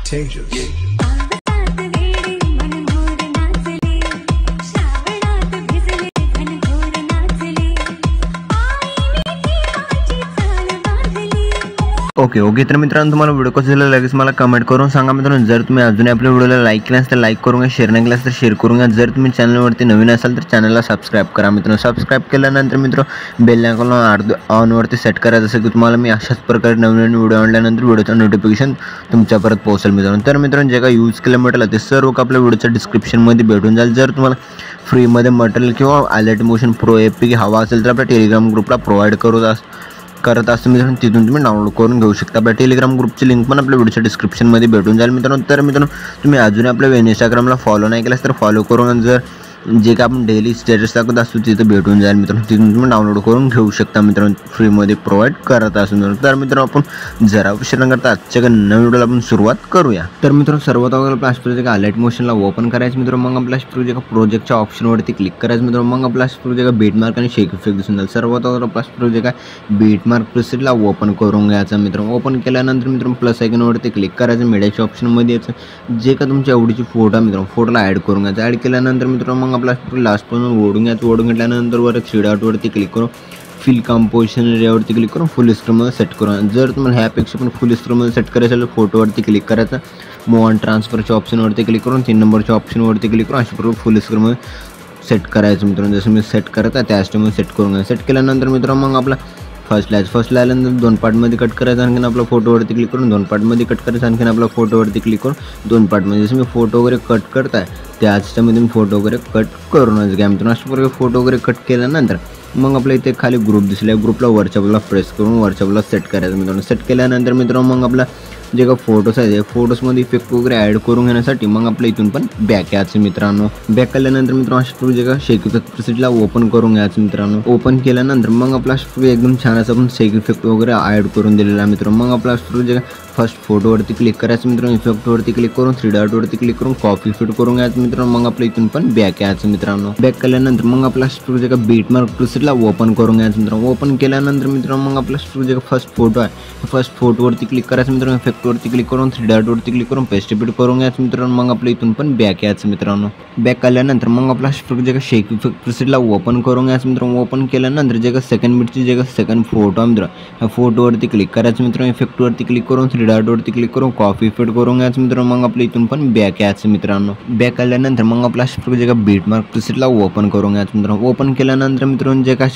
contagious. Okay तर मित्रांनो, तुम्हाला व्हिडिओ कसा झाला लगेच मला कमेंट करून सांगा मित्रांनो. जर तुम्ही अजून आपल्या व्हिडिओला लाईक केला असेल तर लाईक करून घ्या, शेअर नाही केला तर शेअर करून घ्या. जर तुम्ही चॅनलवरती नवीन असाल तर चॅनलला सबस्क्राईब करा मित्रांनो. सबस्क्राईब केल्यानंतर मित्रांनो बेल आयकॉन ऑनवरती सेट करा, जसं की तुम्हाला मी अशाच प्रकारे नवीन व्हिडिओ आणल्यानंतर व्हिडिओचं नोटिफिकेशन तुमच्यापर्यंत पोहोचेल मित्रांनो. तर मित्रांनो, जे काही यूज केलं मटेरियल ते सर्व आपल्या व्हिडिओच्या डिस्क्रिप्शनमध्ये भेटून जाईल. जर तुम्हाला फ्रीमध्ये मटेरियल किंवा आयलाइट मोशन प्रो एपी हवा असेल तर आपल्या टेलिग्राम ग्रुपला प्रोव्हाइड करत असतो मित्रांनो. तिथून तुम्ही डाउनलोड करून घेऊ शकता. आपल्या टेलिग्राम ग्रुपची लिंक पण आपल्या व्हिडिओच्या डिस्क्रिप्शनमध्ये भेटून जाईल मित्रांनो. तर मित्रांनो, तुम्ही अजून आपल्या इंस्टाग्रामला फॉलो नाही केलास तर फॉलो करून जर जे काय आपण डेली स्टेटस टाकत असतो तिथं भेटून जाईल मित्रांनो. तिथून तुम्ही डाउनलोड करून घेऊ शकता मित्रांनो. फ्रीमध्ये प्रोव्हाइड करत असतो मित्रांनो. तर मित्रांनो, आपण जरा उशीर न करता आजच्या नवीन व्हिडिओला आपण सुरुवात करूया. तर मित्रांनो, सर्वात अगोदर आपल्या प्रोजेक्ट आयलाइट मोशनला ओपन करायचं मित्रांनो. मग आपल्या प्रोजेक्टच्या ऑप्शनवरती क्लिक करायचं मित्रांनो. मग आपल्या प्रोजेक्ट बीटमार्क आणि शेक इफेक्ट दिसून जाईल. सर्वात अगोदर आपला प्रोजेक्ट आहे बीटमार्क प्रीसेटला ओपन करून घ्यायचा मित्रांनो. ओपन केल्यानंतर मित्रांनो प्लस आयकॉनवरती क्लिक करायचं. मीडियाच्या ऑप्शनमध्ये यायचं जे का तुमच्या आवडीची फोटो आहे मित्रांनो, फोटोला ॲड करून घ्यायचा. ॲड केल्यानंतर मित्रांनो मग आपला लास्ट पण ओढून घ्यायचं. ओढून घेतल्यानंतर वर 3 डॉटवरती क्लिक करून फिल कंपोजिशन एरियावरती क्लिक करून फुल स्क्रीनमध्ये सेट करून. जर तुम्हाला ह्यापेक्षा पण फुल स्क्रीनमध्ये सेट करायचं असेल फोटोवरती क्लिक करायचं. मूव ऑन ट्रान्सफरच्या ऑप्शनवरती क्लिक करून 3 नंबरच्या ऑप्शनवरती क्लिक करून अशा प्रकारे फुल स्क्रीनमध्ये सेट करायचं मित्रांनो. जसं मी सेट करत आहे त्या स्टेपमध्ये सेट करून घ्या. सेट केल्यानंतर मित्रांनो मग आपला फर्स्ट लायनंतर 2 पार्टमध्ये कट करायचं. आणखीन आपला फोटोवरती क्लिक करून 2 पार्टमध्ये कट करायचं. आणखीन आपला फोटोवरती क्लिक करून 2 पार्टमध्ये. जसं मी फोटो वगैरे कट करताय त्याच्यामध्ये फोटो वगैरे कट करूनच घ्या मित्रांनो. अशा प्रकारे फोटो वगैरे कट केल्यानंतर मग आपल्या इथे खाली ग्रुप दिसला, ग्रुपला वरच्या बाजूला प्रेस करून वरच्या बाजूला सेट करायचं मित्रांनो. सेट केल्यानंतर मित्रांनो मग आपला जे का फोटोज आहे फोटोजमध्ये इफेक्ट वगैरे ॲड करून घेण्यासाठी मग आपल्या इथून पण बॅक यायचं मित्रांनो. बॅक केल्यानंतर मित्रांनो अशा जे का शेक इफेक्ट प्रीसेटला ओपन करून घ्यायचं मित्रांनो. ओपन केल्यानंतर मग आपला एकदम छान असं आपण शेक इफेक्ट वगैरे ॲड करून दिलेला आहे मित्रांनो. मग आपला जे का फर्स्ट फोटोवरती क्लिक करायचं मित्रांनो. इफेक्टवरती क्लिक करून 3 डॉटवरती क्लिक करून कॉपी फिट करून घ्यायचं मित्रांनो. मग आपल्या इथून पण बॅक यायचं मित्रांनो. बॅक केल्यानंतर मग आपला जे का बीटमार्क प्रीसेटला ओपन करून घ्यायचं मित्रांनो. ओपन केल्यानंतर मित्रांनो मग आपला जे का फर्स्ट फोटो आहे फर्स्ट फोटोवरती क्लिक करायचं मित्रांनो. इफेक्टवरती क्लिक करून 3 डॉटवरती क्लिक करून पेस्ट रिपीट करून घ्यायचं मित्रांनो. मग आपल्या इथून पण बॅक यायचं मित्रांनो. बॅक आल्यानंतर मग आपला जे का शेक इफेक्ट प्रीसेटला ओपन करून घ्यायचं मित्रांनो. ओपन केल्यानंतर जे का सेकंड मिनिटची जे का सेकंड फोटो आहे मित्रांनो, ह्या फोटोवरती क्लिक करायचं मित्रांनो. इफेक्टवरती क्लिक करून 3 डॉटवरती क्लिक करून कॉपी फिट करून घ्यायचं मित्रांनो. मग आपल्या इथून पण बॅक यायचं मित्रांनो. बॅक आल्यानंतर मग आपला जे का बीटमार्क प्रीसेटला ओपन करून घ्यायचं मित्रांनो. ओपन केल्यानंतर मित्रांनो जे का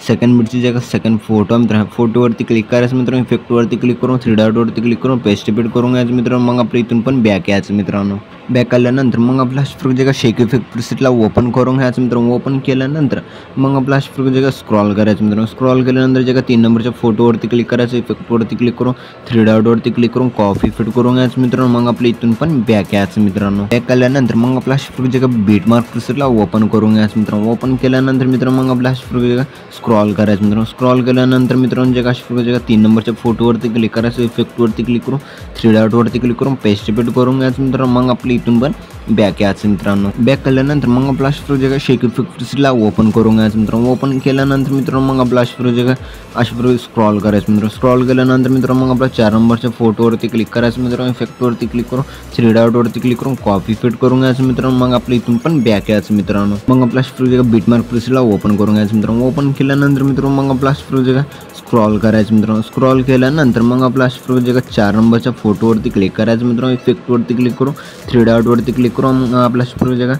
सेकंड मिनिटची जे का सेकंड फोटो आहे मित्रांनो, फोटोवरती क्लिक करायचं मित्रांनो. इफेक्टवरती क्लिक करून 3 डॉटवरती क्लिक करून पेस्ट रिपीट करून घ्यायचं मित्रांनो. मग आपल्या इथून पण बॅक यायचं मित्रांनो. बॅक आल्यानंतर मग आपला जे का शेक इफेक्ट प्रीसेटला ओपन करून घ्यायचं मित्रांनो. ओपन केल्यानंतर मग आपला जे का स्क्रॉल करायचं मित्रांनो. स्क्रॉल केल्यानंतर जे का 3 नंबरच्या फोटोवरती क्लिक करायचं. इफेक्टवरती क्लिक करून 3 डॉटवरती क्लिक करून कॉपी फिट करून घ्यायचं मित्रांनो. मग आपल्या इथून पण बॅक यायचं मित्रांनो. बॅक आल्यानंतर मग आपला जे का बीटमार्क प्रीसेटला ओपन करून घ्यायचं मित्रांनो. ओपन केल्यानंतर मित्रांनो मग आपला जे का स्क्रॉल करायचं मित्रांनो. स्क्रॉल केल्यानंतर मित्रांनो जे का 3 नंबरच्या फोटोवरती क्लिक करायचं. इफेक्टवरती क्लिक करून 3 डॉटवरती क्लिक करून पेस्ट रिपीट करून घ्यायचं मित्रांनो. मग आपल्या इथून पण बॅक यायचं मित्रांनो. बॅक केल्यानंतर मग आपला जे का शेक इफेक्ट प्रीसेटला ओपन करून घ्यायचं मित्रांनो. ओपन केल्यानंतर मित्रांनो मग आपला जे का अशा स्क्रॉल करायचं मित्रांनो. स्क्रॉल केल्यानंतर मित्रांनो मग आपला 4 नंबरच्या फोटोवरती क्लिक करायचं मित्रांनो. इफेक्टवरती क्लिक करून 3 डॉटवरती क्लिक करून कॉपी फिट करून घ्यायचं मित्रांनो. मग आपल्या इथून पण बॅक यायचं मित्रांनो. मग आपला जे का बीटमार्क प्रीसेटला ओपन करून घ्यायचं मित्रांनो. ओपन केल्यानंतर मित्रांनो मग आपला जे का स्क्रॉल करायचं मित्रांनो. स्क्रॉल केल्यानंतर मग आपला जे का 4 नंबरच्या फोटोवरती क्लिक करायचं मित्रांनो. इफेक्टवरती क्लिक करून 3 डॉटवरती क्लिक करून आपला जे का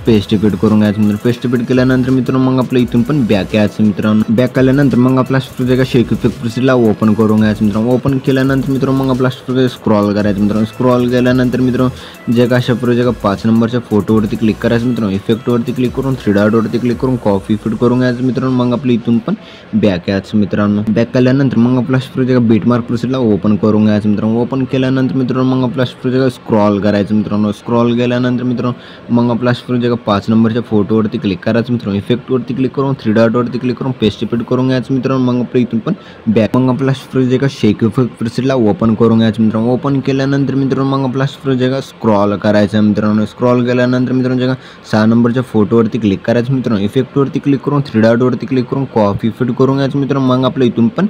पेस्ट रिपीट करून घ्यायचं मित्रांनो. पेस्ट रिपीट केल्यानंतर मित्रांनो मग आपल्या इथून पण बॅक यायचं मित्रांनो. बॅक आल्यानंतर मग आपला जे का शेक इफेक्ट प्रीसेटला ओपन करून घ्यायचं मित्रांनो. ओपन केल्यानंतर मित्रांनो मग आपला स्क्रॉल करायचं मित्रांनो. स्क्रॉल केल्यानंतर मित्रांनो जे का अशा जे का 5 नंबरच्या फोटोवरती क्लिक करायचं मित्रांनो. इफेक्टवरती क्लिक करून 3 डॉटवरती क्लिक करून कॉपी फिट करून घ्यायचं मित्रांनो. मग आपल्या इथून पण बॅक यायचं मित्रांनो. बॅक आल्यानंतर मग आपला जे का बीटमार्क प्रीसेटला ओपन करून घ्यायचं मित्रांनो. ओपन केल्यानंतर मित्रांनो मग आपला जे का स्क्रॉल करायचं मित्रांनो. स्क्रॉल केल्यानंतर मित्रांनो मग आपला जे का 5 नंबरच्या फोटोवरती क्लिक करायचं मित्रांनो. इफेक्टवरती क्लिक करून 3 डॉटवरती क्लिक करून पेस्ट रिपीट करून घ्यायचं मित्रांनो. मग आपल्या इथून पण बॅक मग आपला जे का शेक इफेक्ट प्रीसेटला ओपन करून घ्यायचं मित्रांनो. ओपन केल्यानंतर मित्रांनो मग आपला जे का स्क्रॉल करायचं मित्रांनो. स्क्रॉल केल्यानंतर मित्रांनो जे का 6 नंबरच्या फोटोवरती क्लिक करायचं मित्रांनो. इफेक्टवरती क्लिक करून 3 डॉटवरती क्लिक करून कॉपी फिट करून घ्यायचं मित्रांनो. मग आपल्या इथून पण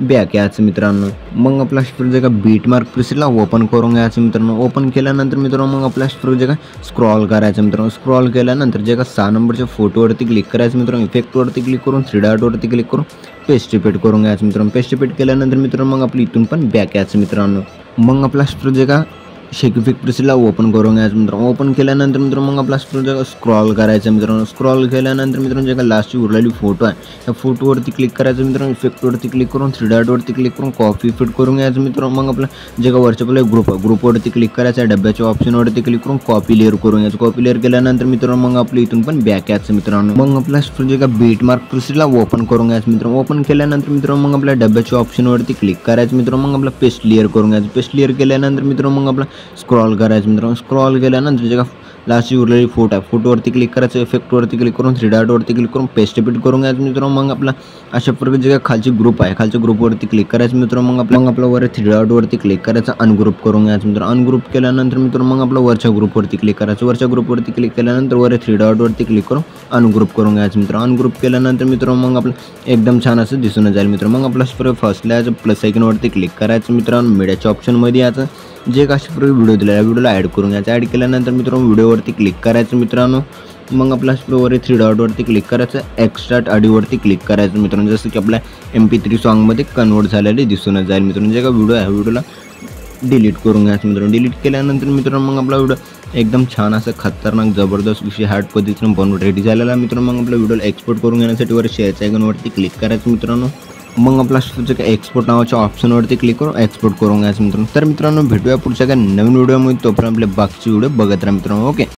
बॅक यायचं मित्रांनो. मग आपला जे का बीट मार्क प्रिसेटला ओपन करून घ्यायचं मित्रांनो. ओपन केल्यानंतर मित्रांनो मग आपला जे का स्क्रॉल करायचं मित्रांनो. स्क्रॉल केल्यानंतर जे का 6 नंबरच्या फोटोवरती क्लिक करायचं मित्रांनो. इफेक्टवरती क्लिक करून 3 डॉटवरती क्लिक करून पेस्ट रिपीट करून घ्यायचं मित्रांनो. पेस्ट रिपीट केल्यानंतर मित्रांनो मग आपली इथून पण बॅक यायचं मित्रांनो. मग आपला जे का शेकिफिक प्रिसेटला ओपन करून घ्यायचं मित्रांनो. ओपन केल्यानंतर मित्रांनो मग आपला स्क्रॉल करायचं मित्रांनो. स्क्रॉल केल्यानंतर मित्रांनो जे का लास्टची उरलेली फोटो आहे त्या फोटोवरती क्लिक करायचं मित्रांनो. इफेक्टवरती क्लिक करून 3 डॉटवरती क्लिक करून कॉपी फिट करून घ्यायचं मित्रांनो. मग आपला जे का वरच्या आपला ग्रुप आहे ग्रुपवरती क्लिक करायचं आहे. डब्याच्या ऑप्शनवरती क्लिक करून कॉपी लेअर करून घ्यायचं. कॉपी लेअर केल्यानंतर मित्रांनो मग आपलं इथून पण बॅक यायचं मित्रांनो. मग आपला जे का बीट मार्क प्रिसेटला ओपन करून घ्यायचं मित्रांनो. ओपन केल्यानंतर मित्रांनो मग आपल्या डब्याच्या ऑप्शनवरती क्लिक करायचं मित्रांनो. मग आपला पेस्ट लेअर करून घ्यायचं. पेस्ट लेअर केल्यानंतर मित्रांनो मग आपला स्क्रॉल करायचं मित्रांनो. स्क्रॉल केल्यानंतर जे का लास्टची उरलेली फोटो आहे फोटोवरती क्लिक करायचं. इफेक्टवरती क्लिक करून 3 डॉटवरती क्लिक करून पेस्ट रिपीट करून घ्यायचं मित्रांनो. मग आपला अशा प्रकारे जे खालची ग्रुप आहे खालच्या ग्रुपवरती क्लिक करायचं मित्रांनो. मग आपला वर 3 डॉटवरती क्लिक करायचं. अनग्रुप करून घ्यायचं मित्रांनो. अनग्रुप केल्यानंतर मित्रांनो मग आपला वरच्या ग्रुपवरती क्लिक करायचं. वरच्या ग्रुपवरती क्लिक केल्यानंतर वर 3 डॉटवरती क्लिक करून अनग्रुप करून घ्यायचं मित्रांनो. अनग्रुप केल्यानंतर मित्रांनो मग आपलं एकदम छान असं दिसून जाईल मित्रांनो. मग आपला फर्स्टला याचं प्लस आयकॉनवरती क्लिक करायचं मित्रांनो. मीडियाच्या ऑप्शनमध्ये याचं जे अशा प्रकारे व्हिडिओ दिला या व्हिडिओला ॲड करून घ्यायचं. ॲड केल्यानंतर मित्रांनो व्हिडिओवरती क्लिक करायचं मित्रांनो. मग आपला वर 3 डॉटवरती क्लिक करायचं. एक्स्ट्राक्ट ऑडिओवरती क्लिक करायचं मित्रांनो. जसं की आपल्या MP3 सॉन्गमध्ये कन्वर्ट झालेले दिसून जाईल मित्रांनो. जे का व्हिडिओ आहे व्हिडिओला डिलीट करून घ्यायचं मित्रांनो. डिलीट केल्यानंतर मित्रांनो मग आपला व्हिडिओ एकदम छान असं खतरनाक जबरदस्त विषय हार्ड पद्धतीनं बनवून रेडी झालेला मित्रांनो. मग आपल्या व्हिडिओला एक्सपोर्ट करून घेण्यासाठी वर शेअरच्या आयकॉनवरती क्लिक करायचं मित्रांनो. मग आपला एक्सपोर्ट नावाच्या ऑप्शनवरती क्लिक करून एक्सपोर्ट करून घ्यायचं मित्रांनो. तर मित्रांनो भेटूया पुढच्या काही नवीन व्हिडिओमध्ये. तोपर्यंत आपले बाकीचे व्हिडिओ बघत राहा मित्रांनो. ओके.